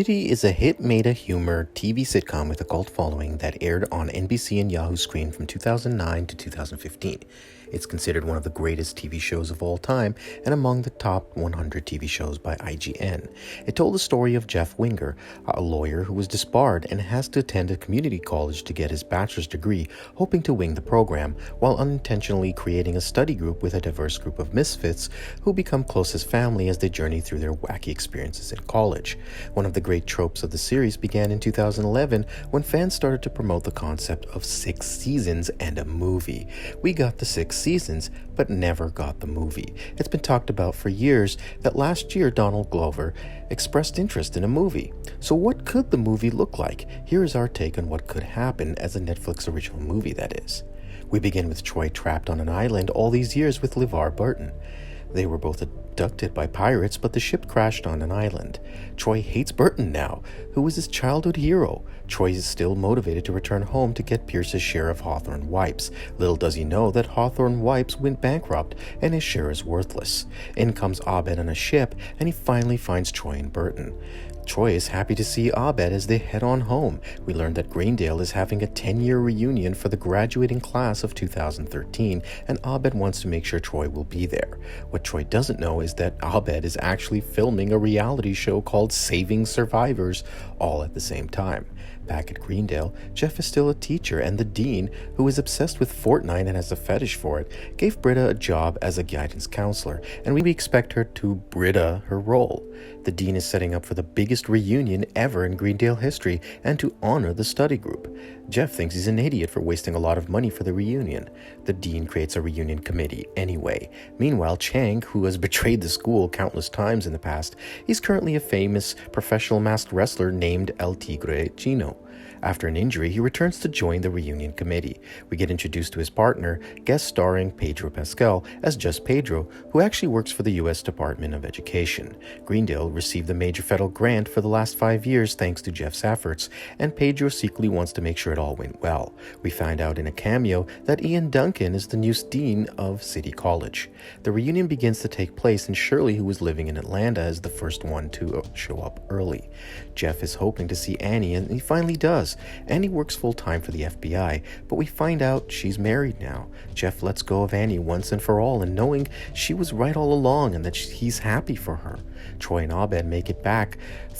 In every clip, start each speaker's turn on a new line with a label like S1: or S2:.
S1: Community is a hit meta-humor TV sitcom with a cult following that aired on NBC and Yahoo screen from 2009 to 2015. It's considered one of the greatest TV shows of all time and among the top 100 TV shows by IGN. It told the story of Jeff Winger, a lawyer who was disbarred and has to attend a community college to get his bachelor's degree, hoping to wing the program, while unintentionally creating a study group with a diverse group of misfits who become close as family as they journey through their wacky experiences in college. One of the great tropes of the series began in 2011 when fans started to promote the concept of 6 seasons and a movie. We got the 6 seasons, but never got the movie. It's been talked about for years that last year Donald Glover expressed interest in a movie. So what could the movie look like? Here is our take on what could happen as a Netflix original movie, that is. We begin with Troy trapped on an island all these years with LeVar Burton. They were both abducted by pirates, but the ship crashed on an island. Troy hates Burton now, who was his childhood hero. Troy is still motivated to return home to get Pierce's share of Hawthorne wipes. Little does he know that Hawthorne wipes went bankrupt and his share is worthless. In comes Abed on a ship, and he finally finds Troy and Burton. Troy is happy to see Abed as they head on home. We learn that Greendale is having a 10-year reunion for the graduating class of 2013, and Abed wants to make sure Troy will be there. What Troy doesn't know is that Abed is actually filming a reality show called Saving Survivors, all at the same time. Back at Greendale, Jeff is still a teacher, and the dean, who is obsessed with Fortnite and has a fetish for it, gave Britta a job as a guidance counselor, and we expect her to Britta her role. The dean is setting up for the biggest reunion ever in Greendale history and to honor the study group. Jeff thinks he's an idiot for wasting a lot of money for the reunion. The dean creates a reunion committee anyway. Meanwhile, Chang, who has betrayed the school countless times in the past, is currently a famous professional masked wrestler named El Tigre Chino. After an injury, he returns to join the reunion committee. We get introduced to his partner, guest starring Pedro Pascel as just Pedro, who actually works for the U.S. Department of Education. Greendale received a major federal grant for the last 5 years thanks to Jeff's efforts, and Pedro secretly wants to make sure it all went well. We find out in a cameo that Ian Duncan is the new dean of City College. The reunion begins to take place, and Shirley, who was living in Atlanta, is the first one to show up early. Jeff is hoping to see Annie, and he finally does. Annie works full-time for the FBI, but we find out she's married now. Jeff lets go of Annie once and for all, and knowing she was right all along and that he's happy for her. Troy and Abed make it back,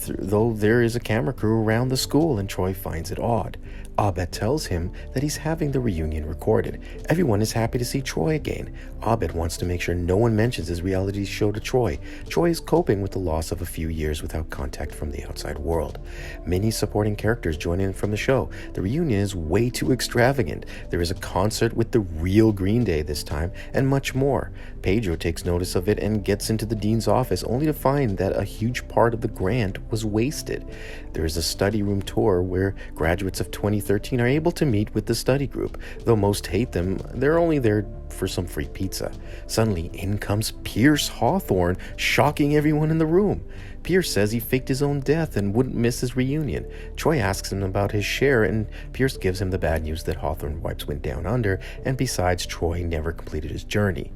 S1: though there is a camera crew around the school, and Troy finds it odd. Abed tells him that he's having the reunion recorded. Everyone is happy to see Troy again. Abed wants to make sure no one mentions his reality show to Troy. Troy is coping with the loss of a few years without contact from the outside world. Many supporting characters join in from the show. The reunion is way too extravagant. There is a concert with the real Green Day this time, and much more. Pedro takes notice of it and gets into the dean's office, only to find that a huge part of the grant was wasted. There is a study room tour where graduates of 2013 are able to meet with the study group. Though most hate them, they're only there for some free pizza. Suddenly, in comes Pierce Hawthorne, shocking everyone in the room. Pierce says he faked his own death and wouldn't miss his reunion. Troy asks him about his share, and Pierce gives him the bad news that Hawthorne wipes went down under, and besides, Troy never completed his journey.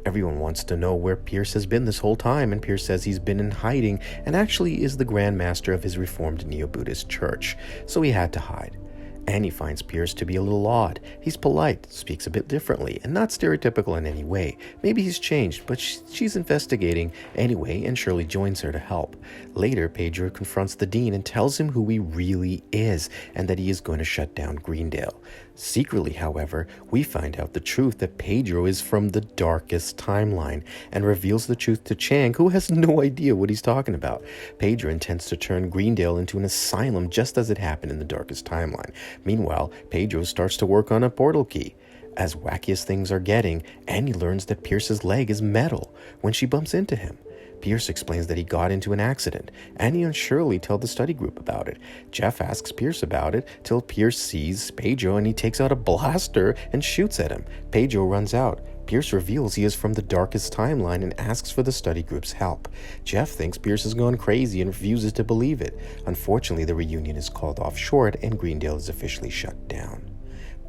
S1: Everyone wants to know where Pierce has been this whole time, and Pierce says he's been in hiding and actually is the Grand Master of his Reformed Neo-Buddhist church, so he had to hide. Annie finds Pierce to be a little odd. He's polite, speaks a bit differently, and not stereotypical in any way. Maybe he's changed, but she's investigating anyway, and Shirley joins her to help. Later, Pedro confronts the dean and tells him who he really is, and that he is going to shut down Greendale. Secretly, however, we find out the truth that Pedro is from the darkest timeline, and reveals the truth to Chang, who has no idea what he's talking about. Pedro intends to turn Greendale into an asylum just as it happened in the darkest timeline. Meanwhile, Pedro starts to work on a portal key. As wacky as things are getting, Annie learns that Pierce's leg is metal when she bumps into him. Pierce explains that he got into an accident. Annie and Shirley tell the study group about it. Jeff asks Pierce about it till Pierce sees Pedro and he takes out a blaster and shoots at him. Pedro runs out. Pierce reveals he is from the darkest timeline and asks for the study group's help. Jeff thinks Pierce has gone crazy and refuses to believe it. Unfortunately, the reunion is called off short and Greendale is officially shut down.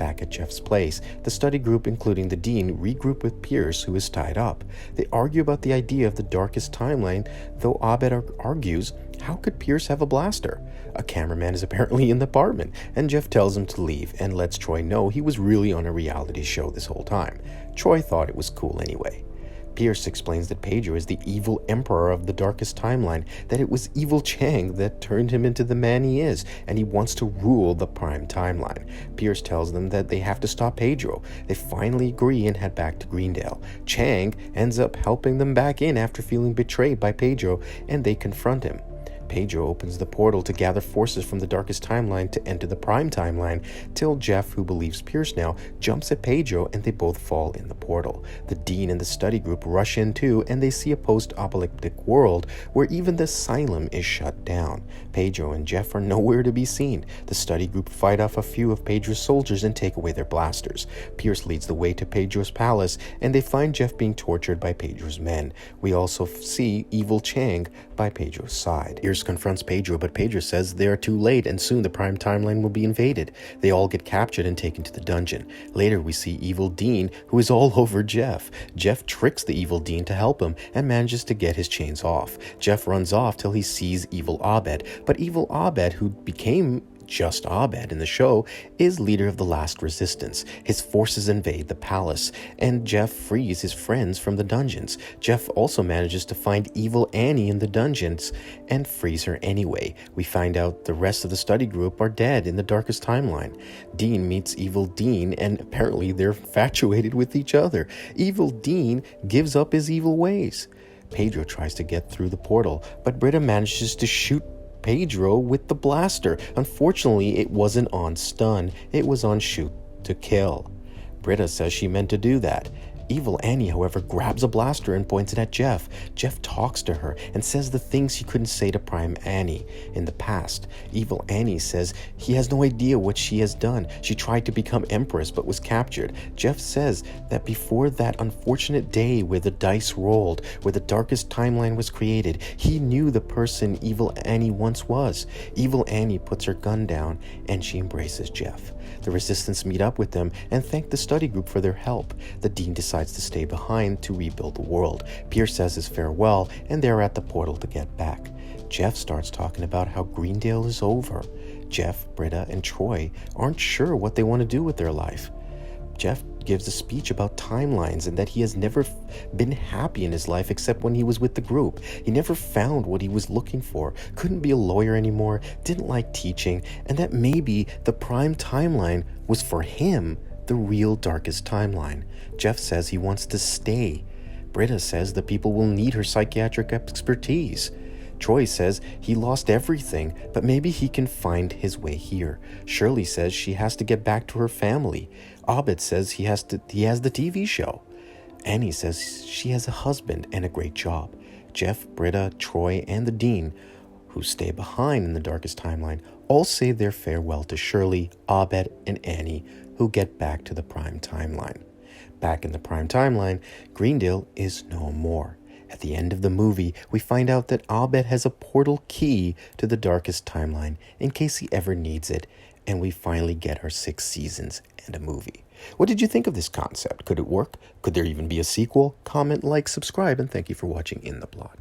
S1: Back at Jeff's place, the study group, including the dean, regroup with Pierce, who is tied up. They argue about the idea of the darkest timeline, though Abed argues, how could Pierce have a blaster? A cameraman is apparently in the apartment, and Jeff tells him to leave and lets Troy know he was really on a reality show this whole time. Troy thought it was cool anyway. Pierce explains that Pedro is the evil emperor of the darkest timeline, that it was evil Chang that turned him into the man he is, and he wants to rule the prime timeline. Pierce tells them that they have to stop Pedro. They finally agree and head back to Greendale. Chang ends up helping them back in after feeling betrayed by Pedro, and they confront him. Pedro opens the portal to gather forces from the darkest timeline to enter the prime timeline, till Jeff, who believes Pierce now, jumps at Pedro and they both fall in the portal. The dean and the study group rush in too, and they see a post-apocalyptic world where even the asylum is shut down. Pedro and Jeff are nowhere to be seen. The study group fight off a few of Pedro's soldiers and take away their blasters. Pierce leads the way to Pedro's palace, and they find Jeff being tortured by Pedro's men. We also see evil Chang by Pedro's side. Pierce confronts Pedro, but Pedro says they are too late and soon the prime timeline will be invaded. They all get captured and taken to the dungeon. Later we see evil Dean, who is all over Jeff. Jeff tricks the evil Dean to help him and manages to get his chains off. Jeff runs off till he sees evil Abed, but evil Abed, who became just Abed in the show, is leader of the last resistance. His forces invade the palace, and Jeff frees his friends from the dungeons. Jeff also manages to find evil Annie in the dungeons and frees her anyway. We find out the rest of the study group are dead in the darkest timeline. Dean meets evil Dean, and apparently they're infatuated with each other. Evil Dean gives up his evil ways. Pedro tries to get through the portal, but Britta manages to shoot Pedro with the blaster. Unfortunately, it wasn't on stun, it was on shoot to kill. Britta says she meant to do that. Evil Annie, however, grabs a blaster and points it at Jeff. Jeff talks to her and says the things he couldn't say to Prime Annie in the past. Evil Annie says he has no idea what she has done. She tried to become Empress but was captured. Jeff says that before that unfortunate day where the dice rolled, where the darkest timeline was created, he knew the person Evil Annie once was. Evil Annie puts her gun down and she embraces Jeff. The resistance meet up with them and thank the study group for their help. The dean decides to stay behind to rebuild the world. Pierce says his farewell, and they're at the portal to get back. Jeff starts talking about how Greendale is over. Jeff, Britta, and Troy aren't sure what they want to do with their life. Jeff gives a speech about timelines and that he has never been happy in his life except when he was with the group. He never found what he was looking for, couldn't be a lawyer anymore, didn't like teaching, and that maybe the prime timeline was for him the real darkest timeline. Jeff says he wants to stay. Britta says the people will need her psychiatric expertise. Troy says he lost everything, but maybe he can find his way here. Shirley says she has to get back to her family. Abed says he has the TV show. Annie says she has a husband and a great job. Jeff, Britta, Troy, and the dean, who stay behind in the darkest timeline, all say their farewell to Shirley, Abed, and Annie, who get back to the prime timeline. Back in the prime timeline, Greendale is no more. At the end of the movie, we find out that Abed has a portal key to the darkest timeline in case he ever needs it, and we finally get our 6 seasons and a movie. What did you think of this concept? Could it work? Could there even be a sequel? Comment, like, subscribe, and thank you for watching In the Plot.